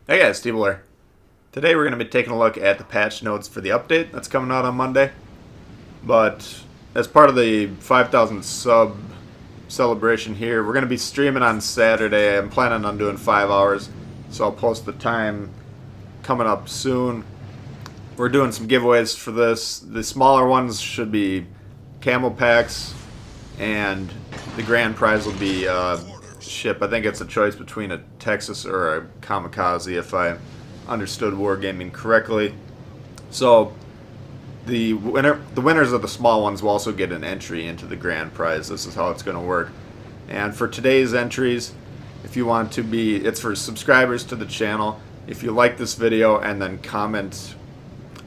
Hey guys, Steve here. Today we're going to be taking a look at the patch notes for the update that's coming out on Monday. But as part of the 5,000 sub celebration here, we're going to be streaming on Saturday. I'm planning on doing 5 hours, so I'll post the time coming up soon. We're doing some giveaways for this. The smaller ones should be camel packs, and the grand prize will be ship. I think it's a choice between a Texas or a Kamikaze, if I understood Wargaming correctly. So the winners of the small ones will also get an entry into the grand prize. This is how it's going to work. And for today's entries, if you want to be, it's for subscribers to the channel. If you like this video and then comment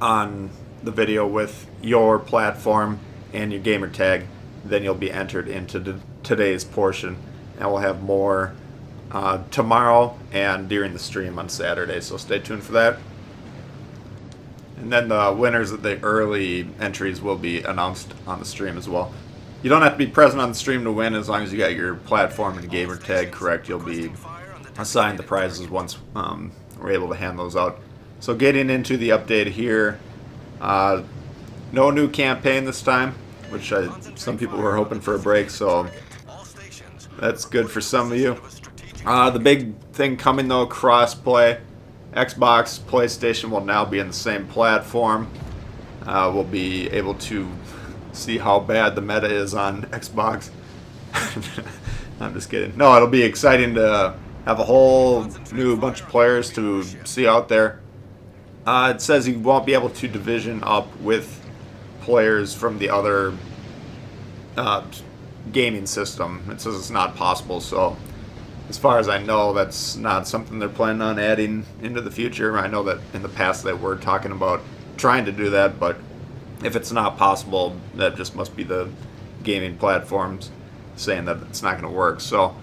on the video with your platform and your gamer tag, then you'll be entered into today's portion. And we'll have more tomorrow and during the stream on Saturday, so stay tuned for that. And then the winners of the early entries will be announced on the stream as well. You don't have to be present on the stream to win. As long as you got your platform and gamer tag correct, you'll be assigned the prizes once we're able to hand those out. So getting into the update here, no new campaign this time, which some people were hoping for a break, so that's good for some of you. The big thing coming though, crossplay. Xbox, PlayStation will now be in the same platform. We'll be able to see how bad the meta is on Xbox. I'm just kidding. No, it'll be exciting to have a whole new bunch of players to see out there. It says you won't be able to division up with players from the other gaming system. It says it's not possible, so as far as I know, that's not something they're planning on adding into the future. I know that in the past they were talking about trying to do that, but if it's not possible, that just must be the gaming platforms saying that it's not going to work. So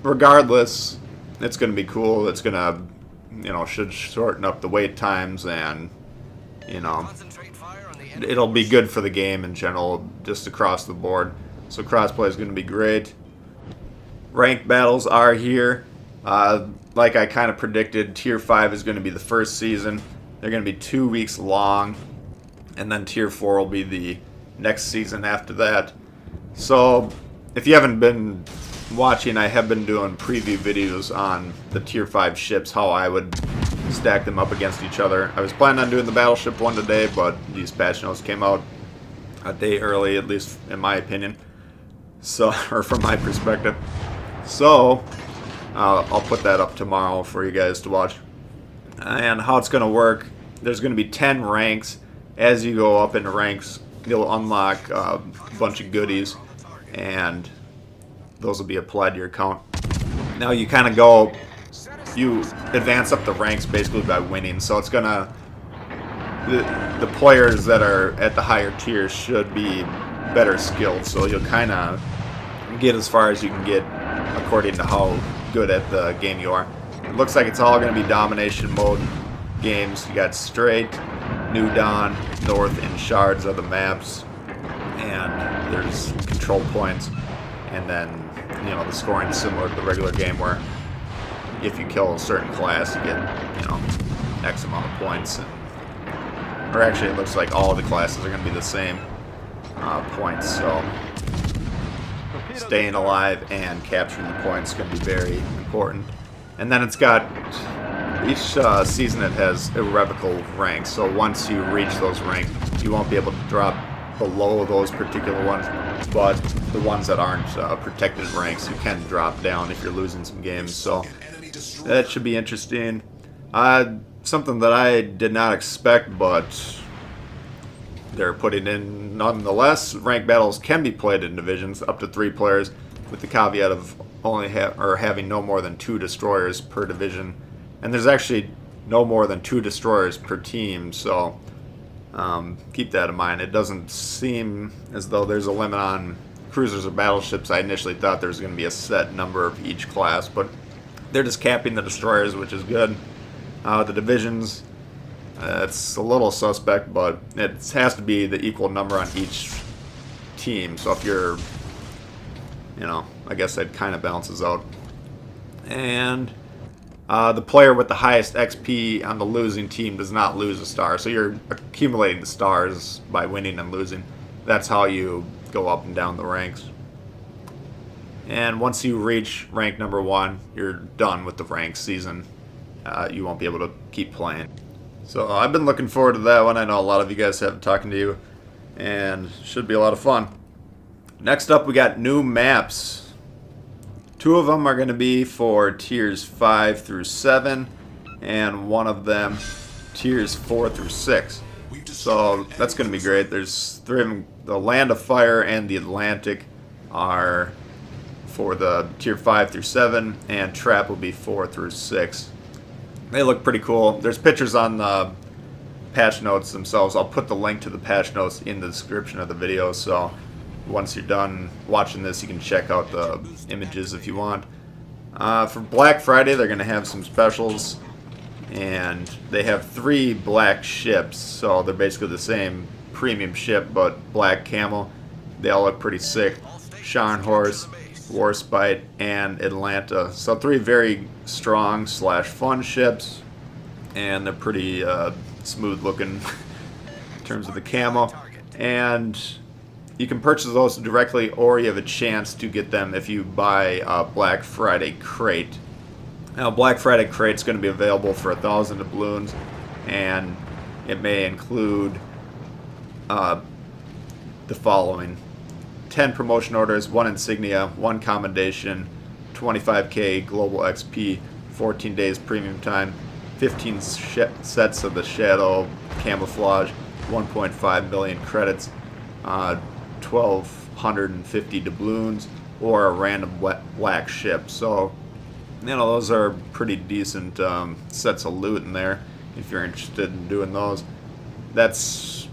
regardless, it's going to be cool. It's going to, should shorten up the wait times, and it'll be good for the game in general, just across the board. So crossplay is going to be great. Ranked battles are here. Like I kind of predicted, Tier 5 is going to be the first season. They're going to be 2 weeks long. And then Tier 4 will be the next season after that. So if you haven't been watching, I have been doing preview videos on the Tier 5 ships, how I would stack them up against each other. I was planning on doing the battleship one today, but these patch notes came out a day early, at least in my opinion. So, or from my perspective. So, I'll put that up tomorrow for you guys to watch. And how it's going to work, there's going to be 10 ranks. As you go up in ranks, you'll unlock a bunch of goodies, and those will be applied to your account. Now you kind of you advance up the ranks basically by winning. So it's going to, the players that are at the higher tiers should be better skilled, so you'll kind of get as far as you can get according to how good at the game you are. It looks like it's all going to be domination mode games. You got Straight, New Dawn, North, and Shards are the maps, and there's control points, and then the scoring is similar to the regular game, where if you kill a certain class you get X amount of points, or actually it looks like all of the classes are going to be the same points, so staying alive and capturing the points is going to be very important. And then it's got, each season it has irrevocable ranks, so once you reach those ranks, you won't be able to drop below those particular ones, but the ones that aren't protected ranks, you can drop down if you're losing some games, so that should be interesting. Something that I did not expect, but they're putting in nonetheless. Ranked battles can be played in divisions up to 3 players, with the caveat of only having no more than 2 destroyers per division. And there's actually no more than 2 destroyers per team, so keep that in mind. It doesn't seem as though there's a limit on cruisers or battleships. I initially thought there was going to be a set number of each class, but they're just capping the destroyers, which is good. The divisions, it's a little suspect, but it has to be the equal number on each team. So if you're, I guess that kind of balances out. And The player with the highest XP on the losing team does not lose a star. So you're accumulating the stars by winning and losing. That's how you go up and down the ranks. And once you reach rank number 1, you're done with the rank season. You won't be able to keep playing. So I've been looking forward to that one. I know a lot of you guys have been talking to you, and should be a lot of fun. Next up, we got new maps. 2 of them are going to be for tiers 5 through 7, and one of them tiers 4 through 6. So that's going to be great. There's 3 of them. The Land of Fire and the Atlantic are for the tier 5 through 7, and Trap will be 4 through 6. They look pretty cool. There's pictures on the patch notes themselves. I'll put the link to the patch notes in the description of the video, so once you're done watching this, you can check out the images if you want. For Black Friday, they're going to have some specials, and they have 3 black ships, so they're basically the same premium ship, but black camo. They all look pretty sick. Scharnhorst, Warspite, and Atlanta. So 3 very strong / fun ships, and they're pretty smooth looking in terms of the camo. And you can purchase those directly, or you have a chance to get them if you buy a Black Friday crate. Now, Black Friday crate's going to be available for 1,000 doubloons, and it may include the following: 10 promotion orders, 1 insignia, 1 commendation, 25k global XP, 14 days premium time, 15 sets of the Shadow camouflage, 1.5 million credits, 1,250 doubloons, or a random black ship. So, you know, those are pretty decent sets of loot in there if you're interested in doing those. That's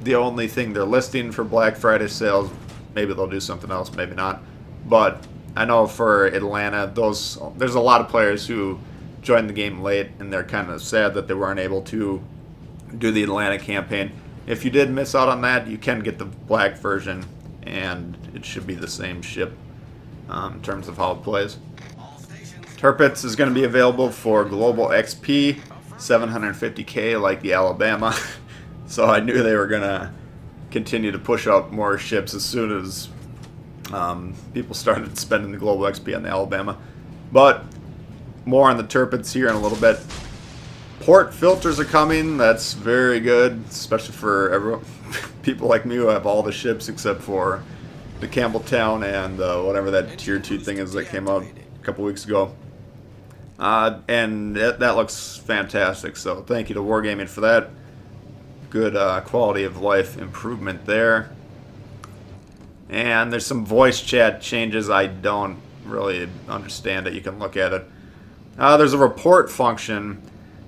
the only thing they're listing for Black Friday sales. Maybe they'll do something else, maybe not. But I know for Atlanta, there's a lot of players who joined the game late, and they're kind of sad that they weren't able to do the Atlanta campaign. If you did miss out on that, you can get the black version, and it should be the same ship in terms of how it plays. Tirpitz is going to be available for global XP, 750k like the Alabama. So I knew they were going to continue to push out more ships as soon as people started spending the global XP on the Alabama. But more on the Tirpitz here in a little bit. Port filters are coming. That's very good, especially for people like me who have all the ships except for the Campbelltown and whatever that tier 2 thing is that came out a couple weeks ago. And that looks fantastic, so thank you to Wargaming for that. Good quality of life improvement there. And there's some voice chat changes. I don't really understand it. You can look at it. There's a report function.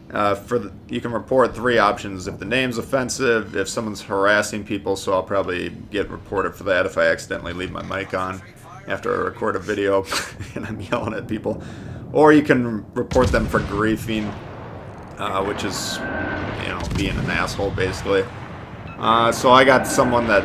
You can report 3 options: if the name's offensive, if someone's harassing people, so I'll probably get reported for that if I accidentally leave my mic on after I record a video and I'm yelling at people. Or you can report them for griefing, which is, you know, being an asshole basically. So I got someone that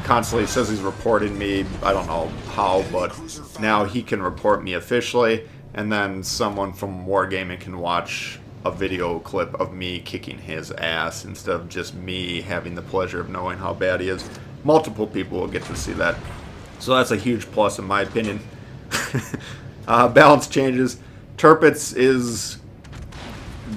constantly says he's reporting me. I don't know how, but now he can report me officially, and then someone from Wargaming can watch a video clip of me kicking his ass instead of just me having the pleasure of knowing how bad he is. Multiple people will get to see that. So that's a huge plus in my opinion. Balance changes. Tirpitz is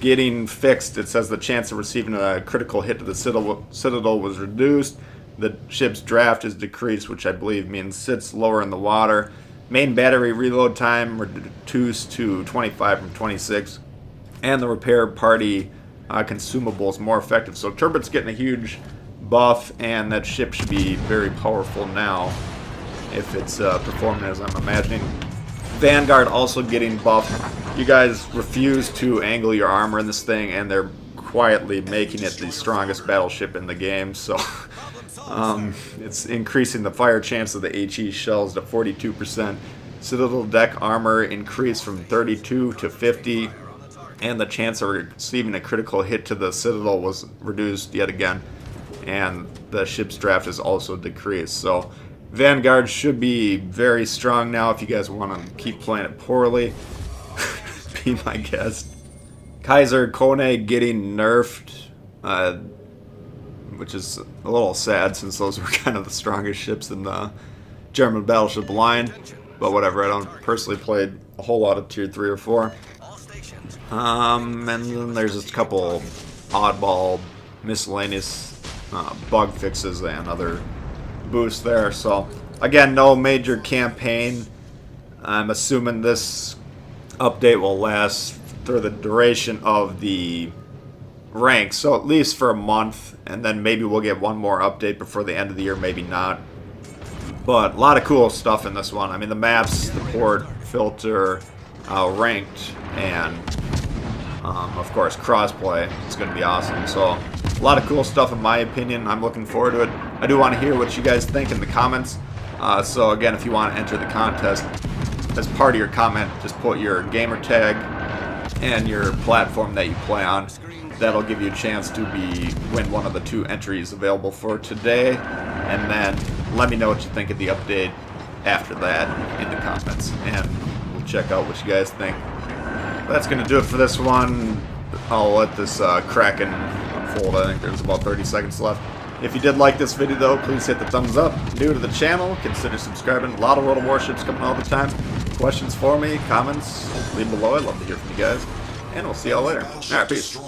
getting fixed. It says the chance of receiving a critical hit to the Citadel was reduced. The ship's draft is decreased, which I believe means sits lower in the water. Main battery reload time reduced to 25 from 26. And the repair party consumables more effective. So Tirpitz getting a huge buff, and that ship should be very powerful now if it's performing as I'm imagining. Vanguard also getting buffed. You guys refuse to angle your armor in this thing, and they're quietly making it the strongest battleship in the game. So it's increasing the fire chance of the HE shells to 42%. Citadel deck armor increased from 32 to 50. And the chance of receiving a critical hit to the Citadel was reduced yet again. And the ship's draft is also decreased. So Vanguard should be very strong now if you guys want to keep playing it poorly. be my guess. Kaiser Kone getting nerfed, which is a little sad since those were kind of the strongest ships in the German battleship line. But whatever, I don't personally play a whole lot of tier 3 or 4. And then there's just a couple oddball miscellaneous bug fixes and other boosts there. So again, no major campaign. I'm assuming this update will last through the duration of the rank, so at least for a month, and then maybe we'll get one more update before the end of the year, maybe not. But a lot of cool stuff in this one. I mean, the maps, the port, filter, ranked, and of course crossplay. It's going to be awesome. So a lot of cool stuff in my opinion. I'm looking forward to it. I do want to hear what you guys think in the comments. So again, if you want to enter the contest, as part of your comment, just put your gamer tag and your platform that you play on. That'll give you a chance to win one of the 2 entries available for today. And then let me know what you think of the update after that in the comments. And we'll check out what you guys think. That's going to do it for this one. I'll let this Kraken unfold. I think there's about 30 seconds left. If you did like this video, though, please hit the thumbs up. New to the channel, consider subscribing. A lot of World of Warships coming all the time. Questions for me, comments, leave below. I'd love to hear from you guys. And we'll see y'all later. Alright, peace.